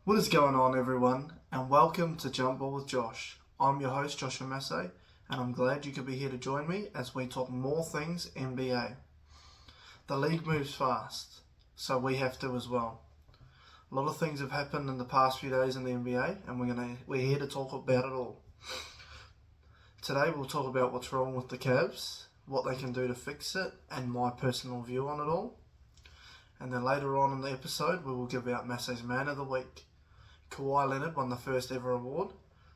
What is going on, everyone, and welcome to Jump Ball with Josh. I'm your host, Joshua Mase, and I'm glad you could be here to join me as we talk more things NBA. The league moves fast, so we have to as well. A lot of things have happened in the past few days in the NBA, and we're here to talk about it all. Today we'll talk about what's wrong with the Cavs, what they can do to fix it, and my personal view on it all. And then later on in the episode, we will give out Mase's Man of the Week. Kawhi Leonard won the first ever award,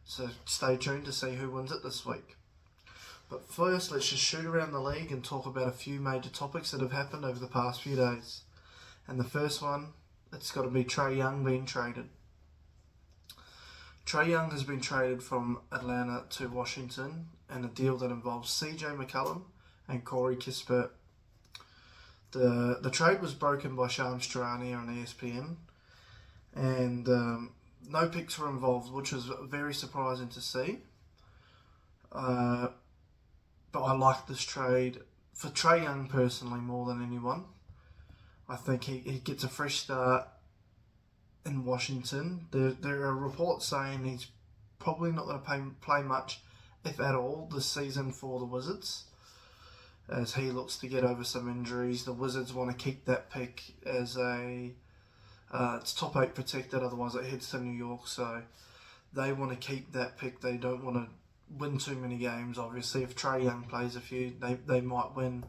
so stay tuned to see who wins it this week. But first, let's just shoot around the league and talk about a few major topics that have happened over the past few days. And the first one, it's got to be Trae Young being traded. Trae Young has been traded from Atlanta to Washington in a deal that involves CJ McCollum and Corey Kispert. The trade was broken by Shams Charania on ESPN, and no picks were involved, which was very surprising to see. But I like this trade for Trae Young personally more than anyone. I think he gets a fresh start in Washington. There are reports saying he's probably not going to play much, if at all, this season for the Wizards, as he looks to get over some injuries. The Wizards want to keep that pick as it's top 8 protected, otherwise it heads to New York, so they want to keep that pick. They don't want to win too many games. Obviously, if Trae Young plays a few, they might win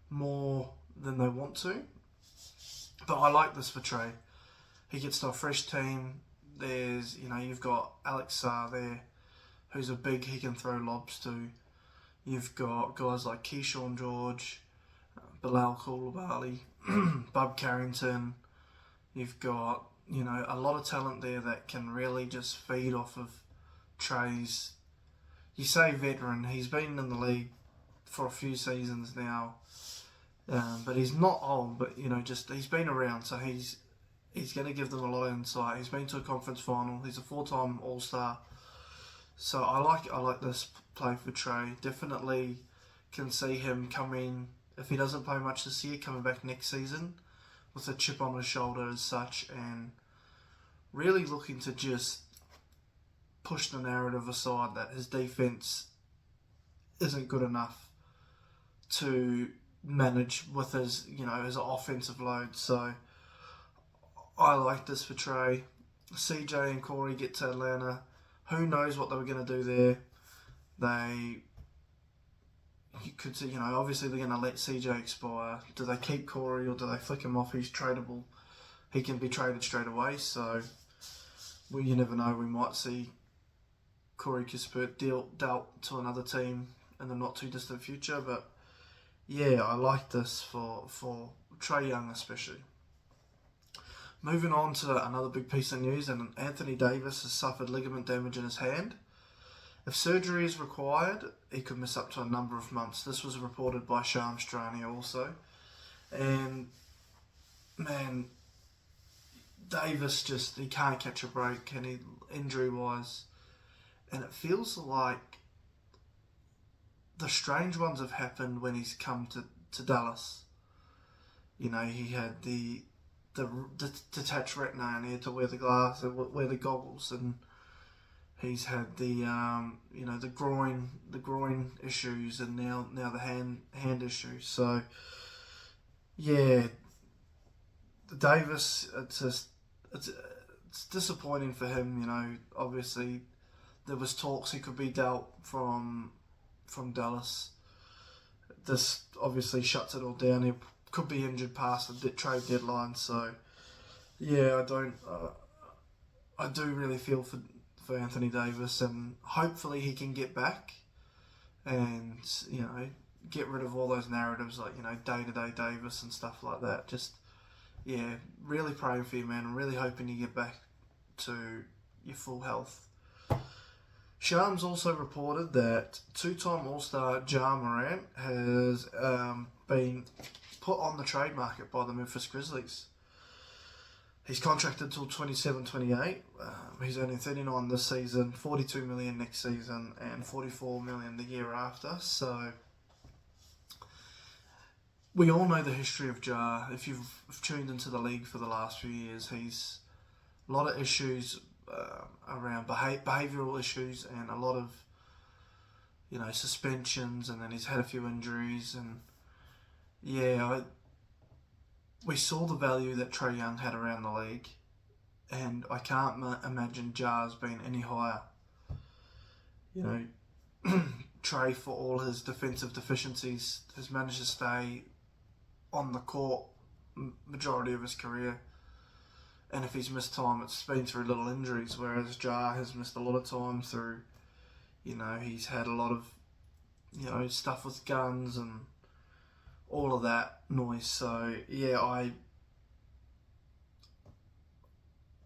more than they want to. But I like this for Trae. He gets to a fresh team. You've got Alex Sarr there, who's a big, he can throw lobs to. You've got guys like Keyshawn George, Bilal Coulibaly, Bub Carrington. You've got, a lot of talent there that can really just feed off of Trae's. You say veteran, he's been in the league for a few seasons now, but he's not old, but, he's been around, so he's going to give them a lot of insight. He's been to a conference final. He's a 4-time All-Star. So I like this play for Trae. Definitely can see him coming, if he doesn't play much this year, coming back next season with a chip on his shoulder as such, and really looking to just push the narrative aside that his defense isn't good enough to manage with his offensive load. So I like this for Trae. CJ and Corey get to Atlanta. Who knows what they were going to do there? You could see, obviously they're going to let CJ expire. Do they keep Corey or do they flick him off? He's tradable. He can be traded straight away. So, you never know. We might see Corey Kispert dealt to another team in the not too distant future. But yeah, I like this for Trae Young especially. Moving on to another big piece of news, and Anthony Davis has suffered ligament damage in his hand. If surgery is required, he could miss up to a number of months. This was reported by Shams Charania also. And, man, Davis he can't catch a break, and injury-wise. And it feels like the strange ones have happened when he's come to Dallas. He had the detached retina, and he had to wear the goggles, and he's had the groin issues, and now the hand issues. So yeah, Davis, it's disappointing for him. Obviously there was talks he could be dealt from Dallas. This obviously shuts it all down. He could be injured past the trade deadline. So yeah, I do really feel for Anthony Davis, and hopefully he can get back and get rid of all those narratives like day-to-day Davis and stuff like that. Just really praying for you, man. I'm really hoping you get back to your full health. Shams also reported that 2-time All-Star Ja Morant has been put on the trade market by the Memphis Grizzlies. He's contracted till 27-28. He's earning $39 this season, $42 million next season, and $44 million the year after. So we all know the history of Ja. If you've tuned into the league for the last few years, he's a lot of issues around behavioural issues and a lot of suspensions, and then he's had a few injuries, and we saw the value that Trae Young had around the league, and I can't imagine Jars being any higher. Trae, for all his defensive deficiencies, has managed to stay on the court majority of his career. And if he's missed time, it's been through little injuries, whereas Jar has missed a lot of time through, he's had a lot of, stuff with guns and all of that noise. So,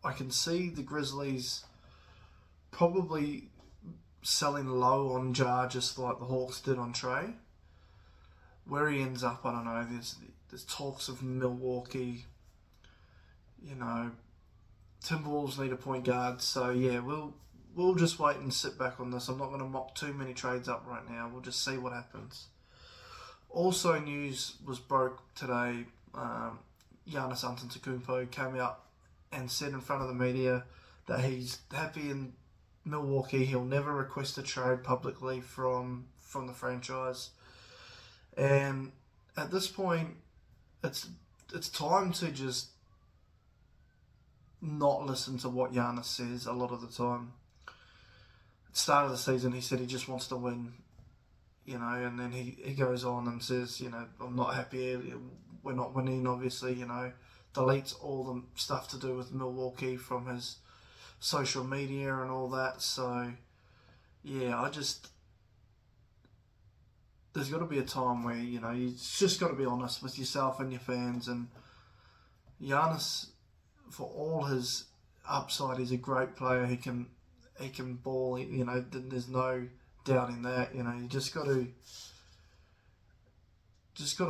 I can see the Grizzlies probably selling low on Jar, just like the Hawks did on Trae. Where he ends up, I don't know. There's talks of Milwaukee. Timberwolves need a point guard. So we'll just wait and sit back on this. I'm not going to mock too many trades up right now. We'll just see what happens. Also, news was broke today. Giannis Antetokounmpo came out and said in front of the media that he's happy in Milwaukee. He'll never request a trade publicly from the franchise. And at this point, it's time to just not listen to what Giannis says a lot of the time. At the start of the season, he said he just wants to win, and then he goes on and says, I'm not happy, we're not winning, obviously, deletes all the stuff to do with Milwaukee from his social media and all that. So, there's got to be a time where, you just got to be honest with yourself and your fans. And Giannis, for all his upside, he's a great player. He can ball. There's no doubting that. You just got to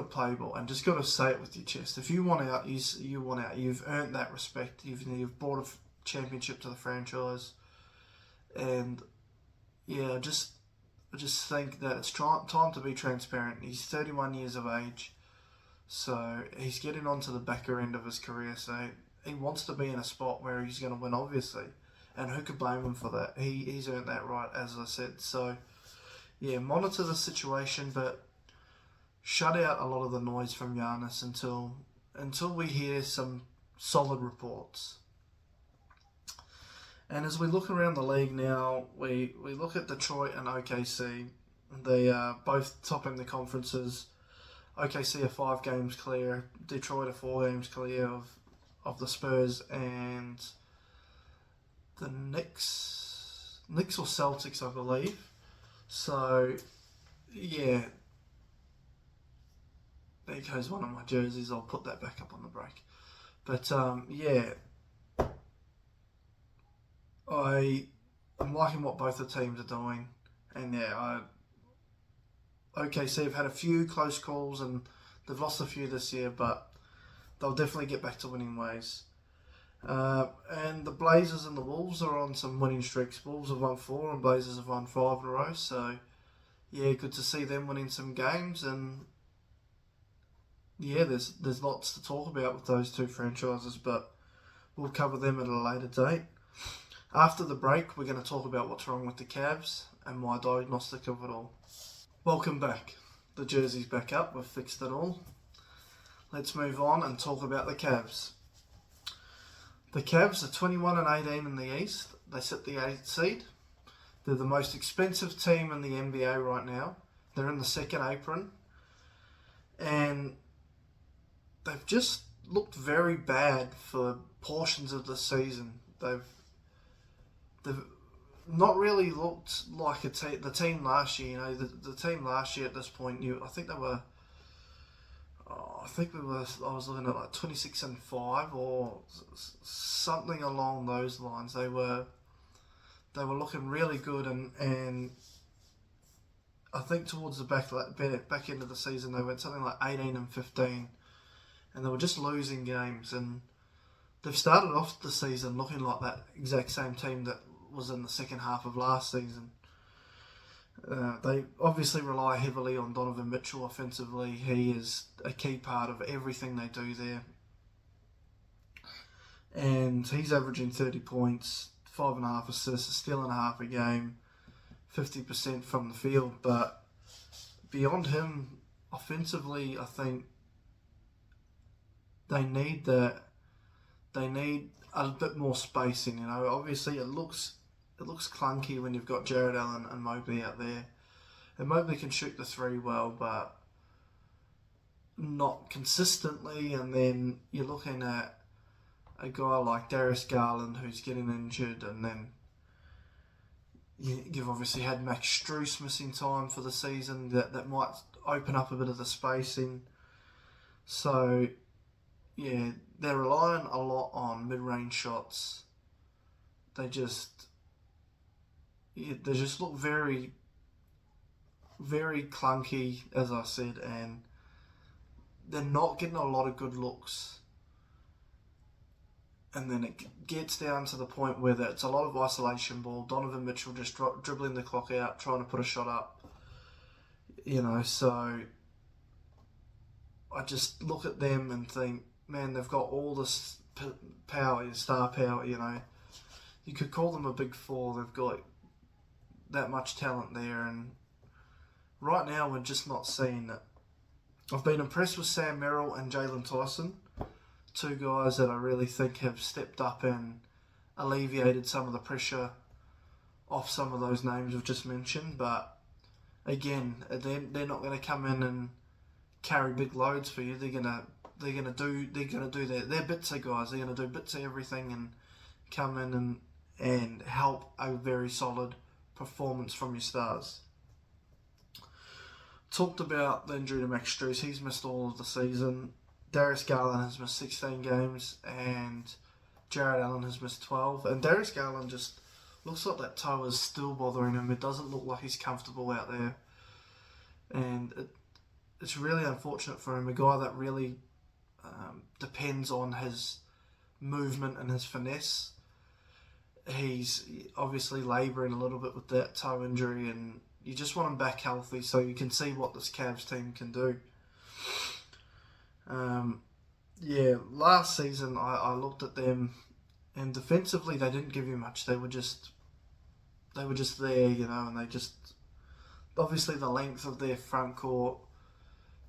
play ball and just got to say it with your chest. If you want out, you want out. You've earned that respect. You've brought a championship to the franchise, and I just think that it's time to be transparent. He's 31 years of age, so he's getting on to the backer end of his career. So he wants to be in a spot where he's going to win, obviously. And who could blame him for that? He's earned that right, as I said. So, monitor the situation, but shut out a lot of the noise from Giannis until we hear some solid reports. And as we look around the league now, we look at Detroit and OKC. They are both topping the conferences. OKC are 5 games clear. Detroit are 4 games clear of the Spurs and the Knicks or Celtics, I believe. So, there goes one of my jerseys. I'll put that back up on the break. But, I'm liking what both the teams are doing. And, OKC have had a few close calls and they've lost a few this year, but they'll definitely get back to winning ways. And the Blazers and the Wolves are on some winning streaks. Wolves have won 4 and Blazers have won 5 in a row. So, good to see them winning some games. And, there's lots to talk about with those two franchises, but we'll cover them at a later date. After the break, we're going to talk about what's wrong with the Cavs and my diagnostic of it all. Welcome back. The jersey's back up. We've fixed it all. Let's move on and talk about the Cavs. The Cavs are 21-18 in the East. They sit the 8th seed. They're the most expensive team in the NBA right now. They're in the second apron. And they've just looked very bad for portions of the season. They've not really looked like the team last year. The team last year at this point, I think they were. I was looking at like 26-5 or something along those lines. They were looking really good, and I think towards the back end of the season they went something like 18-15, and they were just losing games. And they've started off the season looking like that exact same team that was in the second half of last season. They obviously rely heavily on Donovan Mitchell offensively. He is a key part of everything they do there. and he's averaging 30 points, 5.5 assists, a steal and a half a game, 50% from the field. But beyond him, offensively, I think they need that. They need a bit more spacing. Obviously it looks clunky when you've got Jared Allen and Mobley out there. And Mobley can shoot the three well, but not consistently. And then you're looking at a guy like Darius Garland who's getting injured, and then you've obviously had Max Strus missing time for the season. That might open up a bit of the spacing. So, yeah, they're relying a lot on mid-range shots. They just look very, very clunky, as I said, and they're not getting a lot of good looks. And then it gets down to the point where it's a lot of isolation ball. Donovan Mitchell just dribbling the clock out, trying to put a shot up. So I just look at them and think, man, they've got all this power, star power, You could call them a big four. They've got that much talent there, and right now we're just not seeing it. I've been impressed with Sam Merrill and Jalen Tyson, two guys that I really think have stepped up and alleviated some of the pressure off some of those names we've just mentioned. But again, they're not going to come in and carry big loads for you. They're gonna do they're bits of guys. They're gonna do bits of everything and come in and help a very solid performance from your stars. Talked about the injury to Max Strus. He's missed all of the season. Darius Garland has missed 16 games, and Jared Allen has missed 12. And Darius Garland just looks like that toe is still bothering him. It doesn't look like he's comfortable out there, and it's really unfortunate for him. A guy that really depends on his movement and his finesse. He's obviously labouring a little bit with that toe injury, and you just want him back healthy so you can see what this Cavs team can do. Last season I looked at them, and defensively they didn't give you much. They were just there, and they just, obviously the length of their front court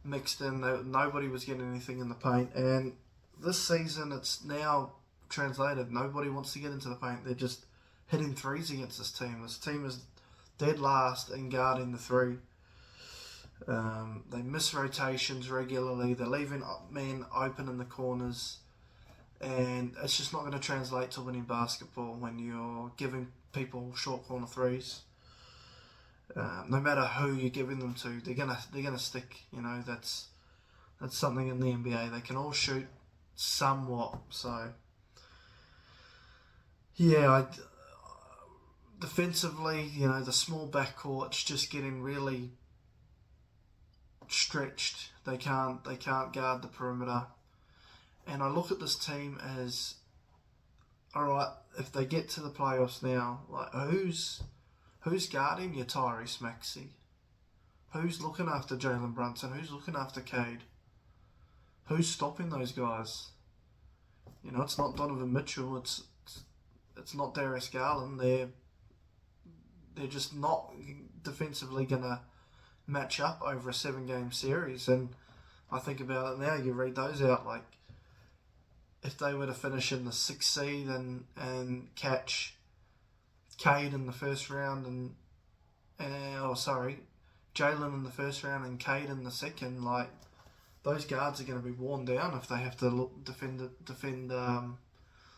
mixed in. Nobody was getting anything in the paint, and this season it's now translated. Nobody wants to get into the paint. They're just hitting threes against this team. This team is dead last in guarding the three. They miss rotations regularly. They're leaving men open in the corners, and it's just not going to translate to winning basketball when you're giving people short corner threes. No matter who you're giving them to, they're gonna stick. That's something in the NBA. They can all shoot somewhat. So defensively, the small backcourt's just getting really stretched. They can't guard the perimeter. And I look at this team as, alright, if they get to the playoffs now, like who's guarding your Tyrese Maxey? Who's looking after Jalen Brunson? Who's looking after Cade? Who's stopping those guys? It's not Donovan Mitchell. It's not Darius Garland. They're just not defensively gonna match up over a 7-game series. And I think about it now. You read those out, like if they were to finish in the 6th seed and catch Cade in the first round Jalen in the first round and Cade in the second, like those guards are going to be worn down if they have to defend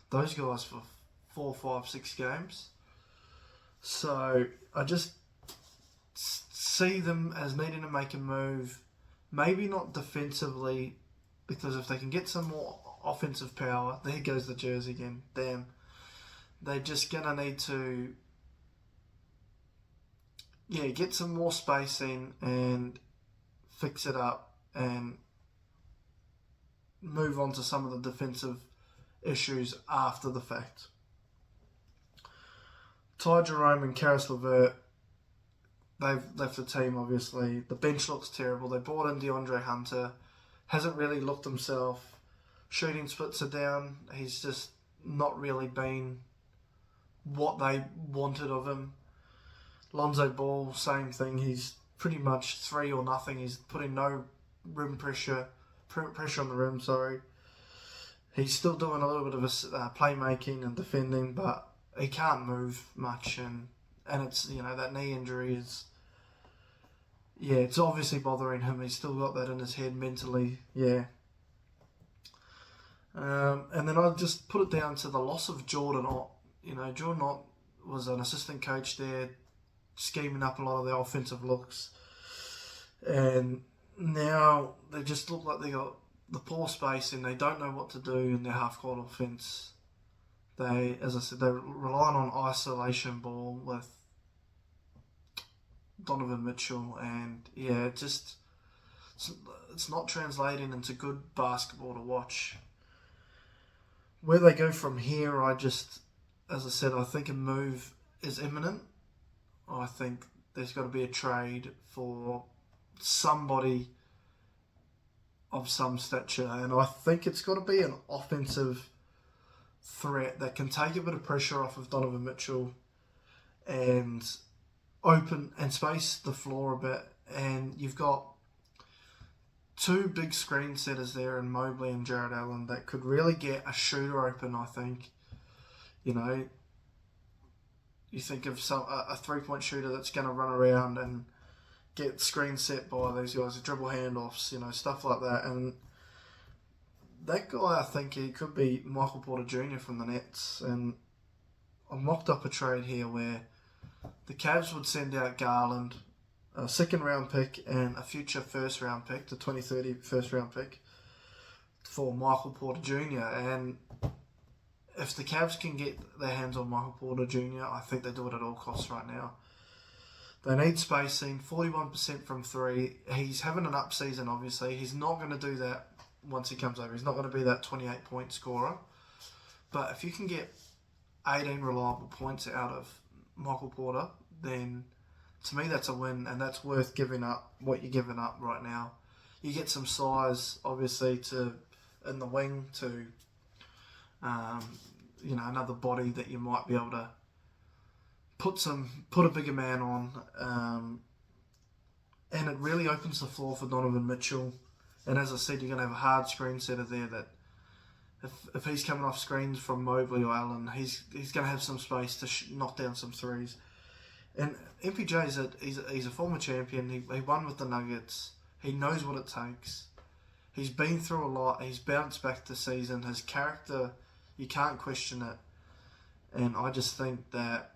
those guys for 4, 5, 6 games. So I just see them as needing to make a move, maybe not defensively, because if they can get some more offensive power, there goes the jersey again, damn. They're just going to need to get some more spacing and fix it up and move on to some of the defensive issues after the fact. Ty Jerome and Karis LeVert, they've left the team, obviously. The bench looks terrible. They brought in DeAndre Hunter. Hasn't really looked himself. Shooting splits are down. He's just not really been what they wanted of him. Lonzo Ball, same thing. He's pretty much 3 or nothing. He's putting no rim pressure on the rim. Sorry, he's still doing a little bit of playmaking and defending, but he can't move much, and it's that knee injury is. Yeah, it's obviously bothering him. He's still got that in his head mentally. Yeah. And then I just put it down to the loss of Jordan Ott. Jordan Ott was an assistant coach there, scheming up a lot of the offensive looks. And now they just look like they got the poor spacing. They don't know what to do in their half-court offense. They, as I said, they're relying on isolation ball with Donovan Mitchell, and it's not translating into good basketball to watch. Where they go from here, as I said, I think a move is imminent. I think there's got to be a trade for somebody of some stature, and I think it's got to be an offensive threat that can take a bit of pressure off of Donovan Mitchell and open and space the floor a bit. And you've got 2 big screen setters there in Mobley and Jared Allen that could really get a shooter open, I think. You think of a 3-point shooter that's going to run around and get screen set by these guys, dribble handoffs, stuff like that. And that guy, I think he could be Michael Porter Jr. from the Nets. And I mocked up a trade here where the Cavs would send out Garland, a 2nd-round pick, and a future 1st-round pick, the 2030 1st-round pick, for Michael Porter Jr. And if the Cavs can get their hands on Michael Porter Jr., I think they do it at all costs right now. They need spacing, 41% from 3. He's having an up season, obviously. He's not going to do that once he comes over. He's not going to be that 28-point scorer. But if you can get 18 reliable points out of Michael Porter, then to me that's a win, and that's worth giving up what you're giving up right now. You get some size, obviously, in the wing to, another body that you might be able to put a bigger man on, and it really opens the floor for Donovan Mitchell. And as I said, you're going to have a hard screen setter there that if he's coming off screens from Mobley or Allen, he's going to have some space to knock down some threes. And MPJ he's a former champion. He won with the Nuggets. He knows what it takes. He's been through a lot. He's bounced back this season. His character, you can't question it. And I just think that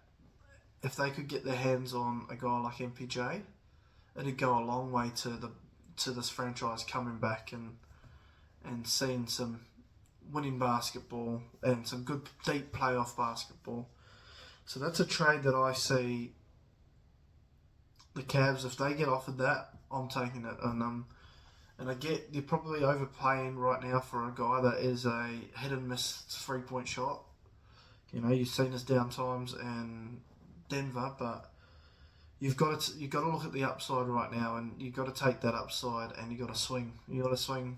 if they could get their hands on a guy like MPJ, it'd go a long way to this franchise coming back and seeing some winning basketball and some good deep playoff basketball. So that's a trade that I see the Cavs, if they get offered that, I'm taking it. And I get you're probably overpaying right now for a guy that is a hit and miss 3-point shot. You've seen his down times in Denver, but you've got to look at the upside right now, and you've got to take that upside and you've got to swing. You've got to swing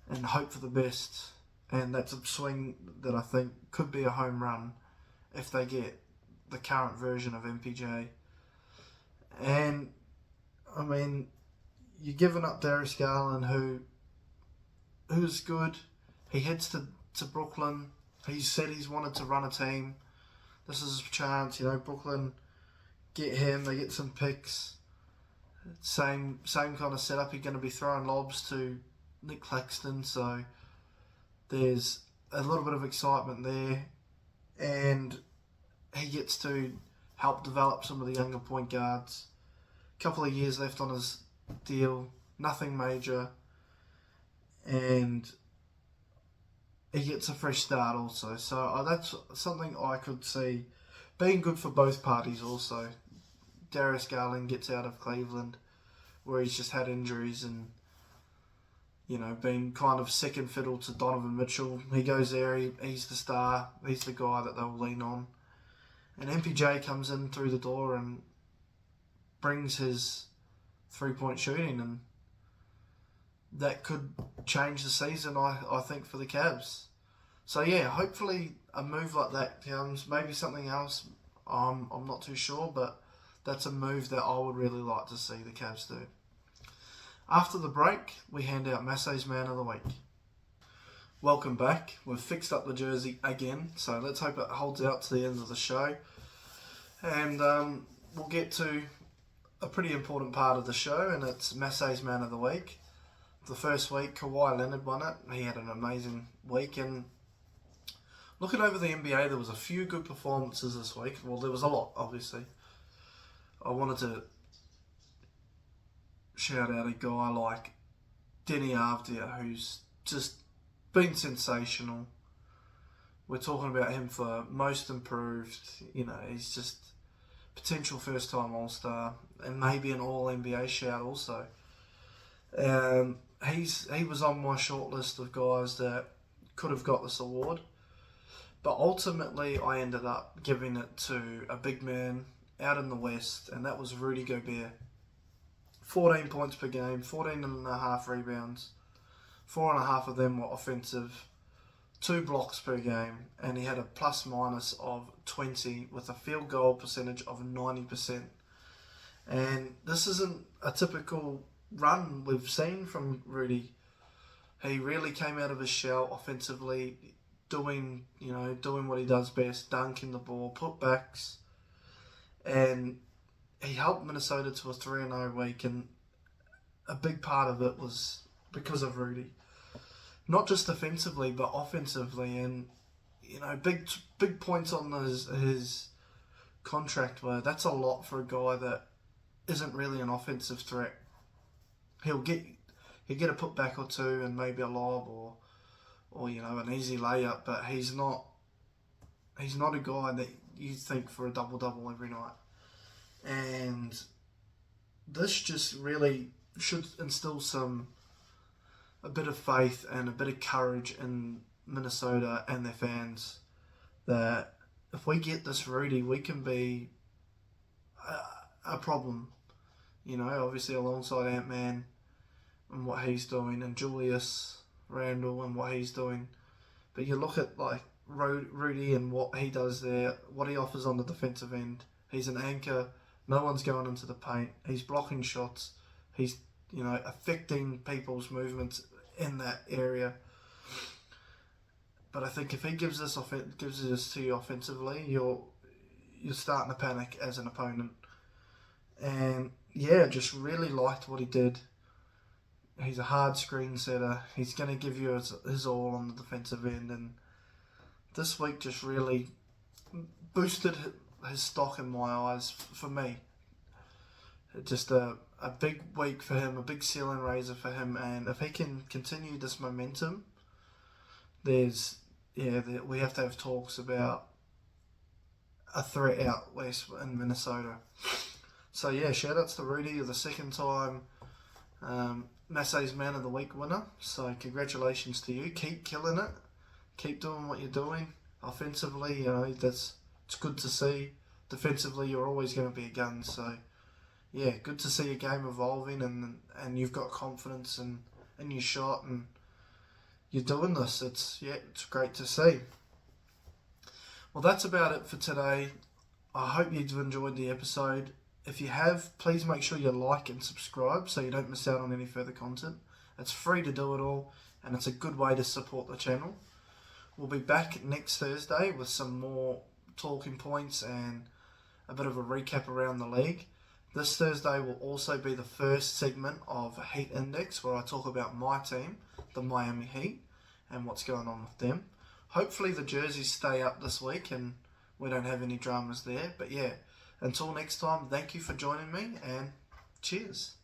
and hope for the best. And that's a swing that I think could be a home run if they get the current version of MPJ. And, I mean, you're giving up Darius Garland, who's good. He heads to Brooklyn. He's said he's wanted to run a team. This is his chance, Brooklyn get him, they get some picks. Same kind of setup. He's going to be throwing lobs to Nick Claxton, so there's a little bit of excitement there, and he gets to help develop some of the younger point guards. A couple of years left on his deal, nothing major, and he gets a fresh start also. So that's something I could see being good for both parties also. Darius Garland gets out of Cleveland, where he's just had injuries and been kind of second fiddle to Donovan Mitchell. He goes there, he's the star, he's the guy that they'll lean on. And MPJ comes in through the door and brings his 3-point shooting, and that could change the season, I think, for the Cavs. So yeah, hopefully a move like that comes. Maybe something else. I'm not too sure, but that's a move that I would really like to see the Cavs do. After the break, we hand out Mase's Man of the Week. Welcome back. We've fixed up the jersey again, so let's hope it holds out to the end of the show. And we'll get to a pretty important part of the show, and it's Mase's Man of the Week. The first week, Kawhi Leonard won it. He had an amazing week, and looking over the NBA, there was a few good performances this week. Well, there was a lot, obviously. I wanted to shout out a guy like Denny Avdia, who's just been sensational. We're talking about him for most improved. He's just potential first-time All-Star and maybe an All-NBA shout also. He was on my short list of guys that could have got this award. But ultimately, I ended up giving it to a big man out in the West, and that was Rudy Gobert. 14 points per game, 14.5 rebounds, 4.5 of them were offensive, 2 blocks per game, and he had a plus-minus of 20 with a field goal percentage of 90%. And this isn't a typical run we've seen from Rudy. He really came out of his shell offensively, doing what he does best, dunking the ball, putbacks, and he helped Minnesota to a 3-0 week, and a big part of it was because of Rudy. Not just defensively, but offensively, and big points on his contract were that's a lot for a guy that isn't really an offensive threat. He'll get a putback or two and maybe a lob or an easy layup, but he's not a guy that you think for a double-double every night. And this just really should instill a bit of faith and a bit of courage in Minnesota and their fans that if we get this Rudy, we can be a problem. Obviously alongside Ant-Man and what he's doing, and Julius Randle and what he's doing. But you look at like Rudy and what he does there, what he offers on the defensive end. He's an anchor. No one's going into the paint. He's blocking shots. He's affecting people's movements in that area. But I think if he gives this to you offensively, you're starting to panic as an opponent. And yeah, just really liked what he did. He's a hard screen setter. He's going to give you his all on the defensive end. And this week just really boosted his stock in my eyes for me. Just a big week for him, a big ceiling raiser for him. And if he can continue this momentum, we have to have talks about a threat out west in Minnesota. So yeah, shout outs to Rudy, the second time Mase's Man of the Week winner. So congratulations to you. Keep killing it. Keep doing what you're doing. Offensively, it's good to see. Defensively, you're always going to be a gun. So yeah, good to see your game evolving and you've got confidence in your shot and you're doing this. It's great to see. Well, that's about it for today. I hope you've enjoyed the episode. If you have, please make sure you like and subscribe so you don't miss out on any further content. It's free to do it all, and it's a good way to support the channel. We'll be back next Thursday with some more talking points and a bit of a recap around the league. This Thursday will also be the first segment of Heat Index, where I talk about my team, the Miami Heat, and what's going on with them. Hopefully the jerseys stay up this week and we don't have any dramas there. But yeah, until next time, thank you for joining me and cheers.